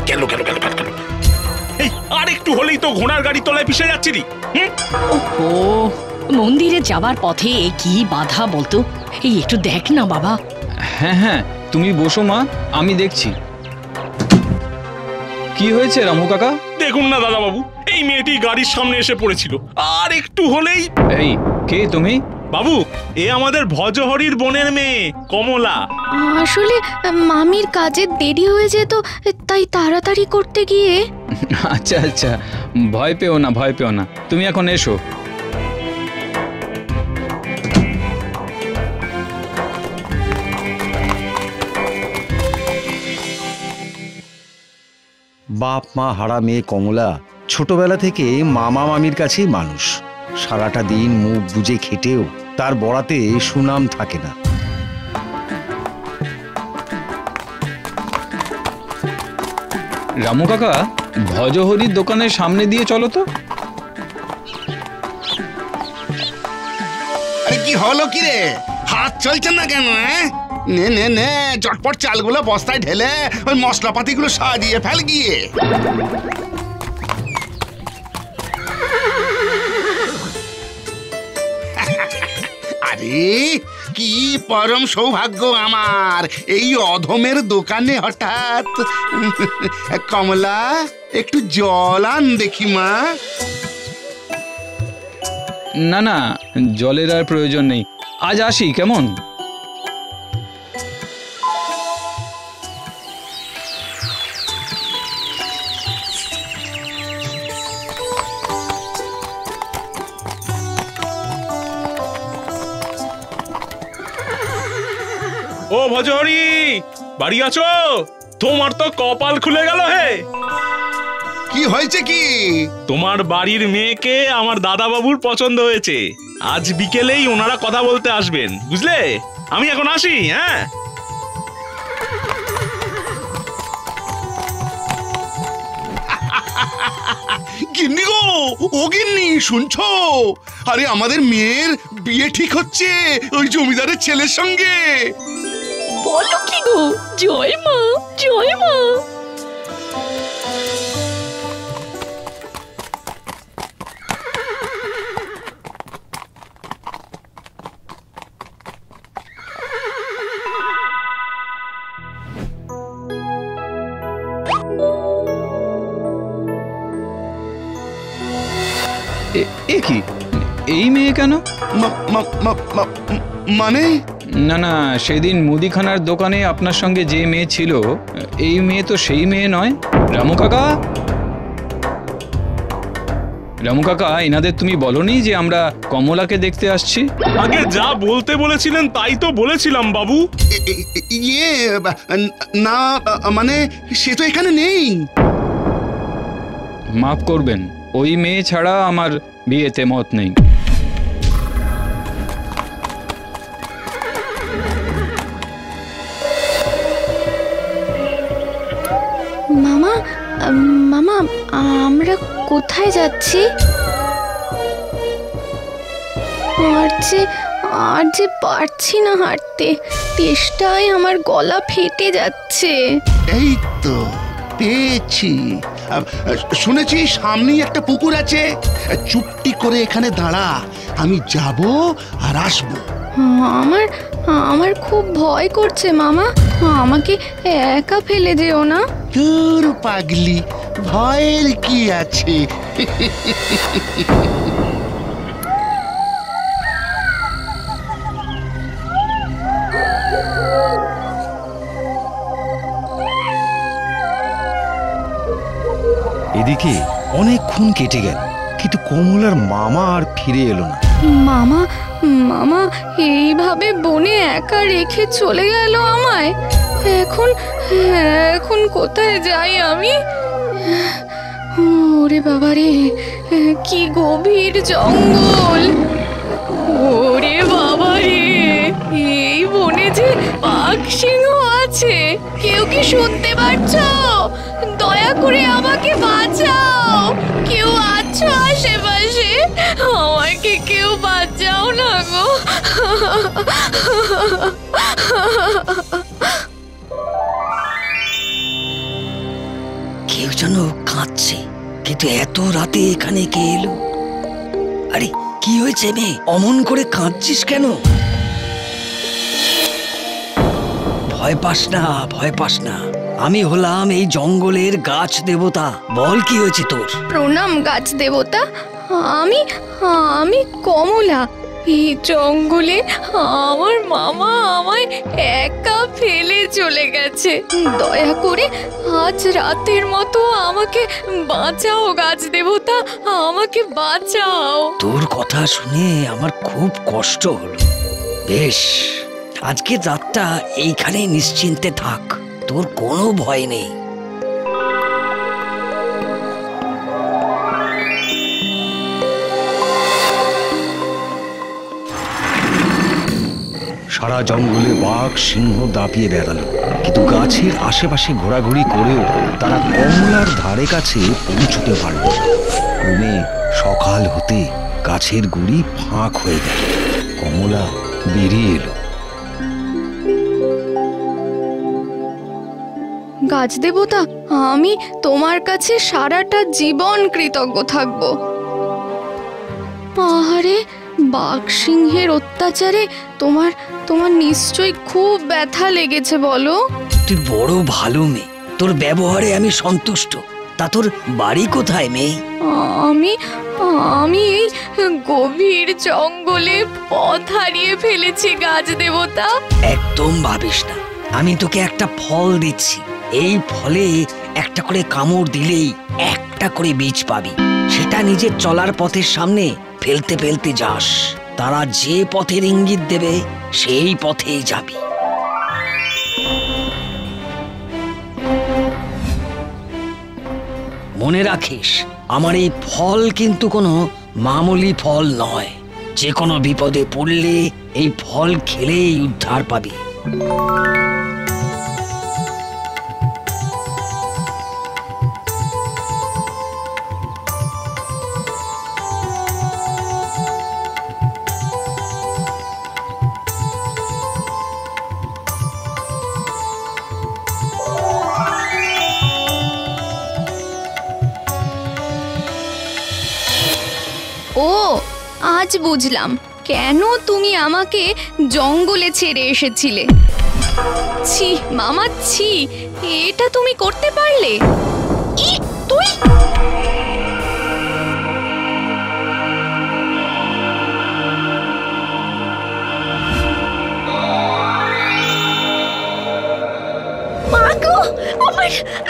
গেল গেল গেল গেল গেল। এই আর একটু হলেই তো ঘোড়ার গাড়ি তলায় পিষে যাচ্ছিলি। ও মন্দিরে যাবার পথে কি বাধা বলতো, এই একটু দেখ না বাবা। হ্যাঁ হ্যাঁ, তুমি বসো মা, আমি দেখছি। কি হয়েছে রামু কাকা? দেখুন না দাদা বাবু, এই মেয়েটি গাড়ির সামনে এসে পড়েছিল, আর একটু হলেই। এই কে তুমি? বাবু, এ আমাদের ভজহরির বোনের মেয়ে কমলা। আসলে মামির কাজের দেরি হয়ে যেত, তাই তাড়াতাড়ি করতে গিয়ে। আচ্ছা আচ্ছা, ভয় পেও না ভয় পেও না, তুমি এখন এসো। বাপ মা হারা মেয়ে কমলা ছোটবেলা থেকে মামা মামির কাছেই মানুষ। সারাটা দিন মুখ বুজে খেটেও তার বড়াতে সুনাম থাকে না। রামু কাকা, ভজহরির দোকানের সামনে দিয়ে চলো তো। আরে কি হলো কি রে, হাত চলছে না কেন? নে নে নে, চটপট চালগুলো বস্তায় ঢেলে ওই মশলাপাতিগুলো সাজিয়ে ফেল গিয়ে। আরে কি পরম সৌভাগ্য আমার, এই অধমের দোকানে হঠাৎ। কমলা, একটু জল আন দেখি মা। না না, জলের আর প্রয়োজন নেই, আজ আসি কেমন? ও ভজহরি, বাড়ি আছো? তোমার তো কপাল খুলে গেল হে। কি হয়েছে কি? তোমার বাড়ির মেয়েকে আমার দাদা বাবুর পছন্দ হয়েছে। আজ বিকেলেই ওনারা কথা বলতে আসবেন, বুঝলে? আমি এখন আসি। হ্যাঁ, গিন্নি গো, ও গিন্নি শুনছো? আরে আমাদের মেয়ের বিয়ে ঠিক হচ্ছে ওই জমিদারের ছেলের সঙ্গে। বলো কি গো? জয় মা, জয় মা। এ কি, এই মেয়ে কেন? মানে? না না, সেদিন মুদিখানার দোকানে আপনার সঙ্গে যে মেয়ে ছিল, এই মেয়ে তো সেই মেয়ে নয়। রামু কাকা, রামু কাকা, এনাদের তুমি বলনি যে আমরা কমলাকে দেখতে আসছি? আগে যা বলতে বলেছিলেন তাই তো বলেছিলাম বাবু। ইয়ে না, মানে সে তো এখানে নেই। মাফ করবেন, ওই মেয়ে ছাড়া আমার বিয়েতে মত নেই। মামা, মামা, আমরা কোথায় যাচ্ছি? আর যে পারছি না হাঁটতে, তেষ্টায় আমার গলা ফেটে যাচ্ছে। এই তো পেয়েছি, শুনেছি সামনেই একটা পুকুর আছে। চুপটি করে এখানে দাঁড়া, আমি যাব আর আসবো। আমার খুব ভয় করছে মামা, আমাকে একা ফেলে যেও না। দূর পাগলি, ভয়ের কি আছে? এদিকে অনেকক্ষণ কেটে গেল, কিন্তু কমলার মামা আর ফিরে এলো না। মামা, মামা এইভাবে বনে একা রেখে চলে গেল আমায়। এখন কোথায় যাই আমি? ওরে বাবা রে, কি গভীর জঙ্গল! ওরে বাবা রে, এই বনে যে বাঘ সিংহ আছে, কেউ কি শুনতে পারছো? দয়া করে আমাকে বাঁচাও, কেউ আছো আশেপাশে? আমাকে কেউ বাঁচাও না গো। যেন কাঁদছে। কিন্তু এত রাতে এখানে কে এলো? আরে কি হয়েছে মেয়ে, অমন করে কাঁদছিস কেন? ভয় পাস না, ভয় পাস না, আমি হলাম এই জঙ্গলের গাছ দেবতা। বল কি হয়েছে তোর? প্রণাম গাছ দেবতা। আমি আমি কমলা। এই জঙ্গলে আমার মামা আমায় একা ফেলে চলে গেছে। দয়া করে আজ রাতের মতো আমাকে বাঁচাও গাছ দেবতা, আমাকে বাঁচাও। তোর কথা শুনে আমার খুব কষ্ট হলো। বেশ, আজকের রাতটা এইখানে নিশ্চিন্তে থাক, তোর কোনো ভয় নেই। সারা জঙ্গলে বাঘ সিংহ দাপিয়ে বেড়ালো, কিন্তু গাছের আশেপাশে ঘোরাঘুরি করেও তারা কমলার ধারে কাছে পৌঁছতে পারল না। ক্রমে সকাল হতে গাছের গুড়ি ফাঁক হয়ে গেল। কমলা বেরিয়ে এলো। গাছ দেবতা, আমি তোমার কাছে সারাটা জীবন কৃতজ্ঞ থাকব। আহারে, বাঘ সিংহের অত্যাচারে তোমার তোমার নিশ্চয়ই খুব ব্যথা লেগেছে বলো। তুই বড় ভালো মেয়ে, তোর ব্যবহারে আমি সন্তুষ্ট। তা তোর বাড়ি কোথায় মেয়ে? আমি আমি এই গভীর জঙ্গলে পথ হারিয়ে ফেলেছি গাছ দেবতা। একদম ভাবিস না, আমি তোকে একটা ফল দিচ্ছি। এই ফলে একটা করে কামড় দিলেই একটা করে বীজ পাবি। সেটা নিজের চলার পথের সামনে ফেলতে ফেলতে যাস। তারা যে পথের ইঙ্গিত দেবে সেই পথেই যাবি। মনে রাখিস, আমার এই ফল কিন্তু কোনো মামুলি ফল নয়। যে কোনো বিপদে পড়লে এই ফল খেলেই উদ্ধার পাবি। ও, আজ বুঝলাম কেন তুমি আমাকে জঙ্গলে ছেড়ে এসেছিলে। ছি মামা, ছি, এটা তুমি করতে পারলে? তুই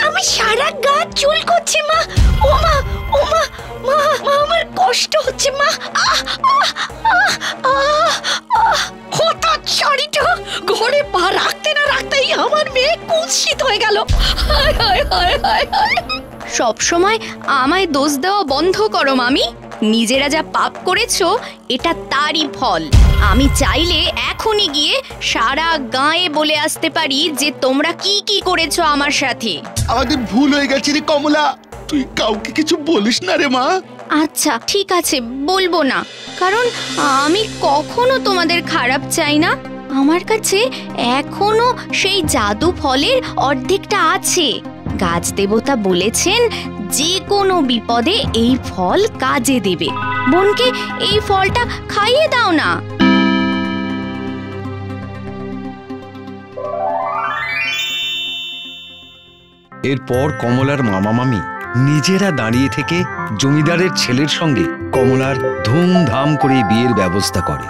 আমার সারা গা চুল করছে মা। ও মা, ও মা, মা, মা, আমার কষ্ট হচ্ছে মা। হঠাৎ ঘরে পা রাখতে না রাখতেই আমার মেয়ে কুৎসিত হয়ে গেল। সব সময় আমায় দোষ দেওয়া বন্ধ করো মামি। নিজেরা যা পাপ করেছো এটা তারই ফল। আমি চাইলে এখনই গিয়ে সারা গাঁয়ে বলে আসতে পারি যে তোমরা কি কি করেছো আমার সাথে। আমাদের ভুল হয়ে গেছে রে কমলা, তুই কাউকে কিছু বলিস না রে মা। আচ্ছা ঠিক আছে, বলবো না, কারণ আমি কখনো তোমাদের খারাপ চাই না। আমার কাছে এখনো সেই জাদু ফলের অর্ধেকটা আছে। গাছ দেবতা বলেছেন যে কোনো বিপদে এই ফল কাজে দেবে। বোনকে এই ফলটা খাইয়ে দাও না। এরপর কমলার মামা মামি নিজেরা দাঁড়িয়ে থেকে জমিদারের ছেলের সঙ্গে কমলার ধুমধাম করে বিয়ের ব্যবস্থা করে।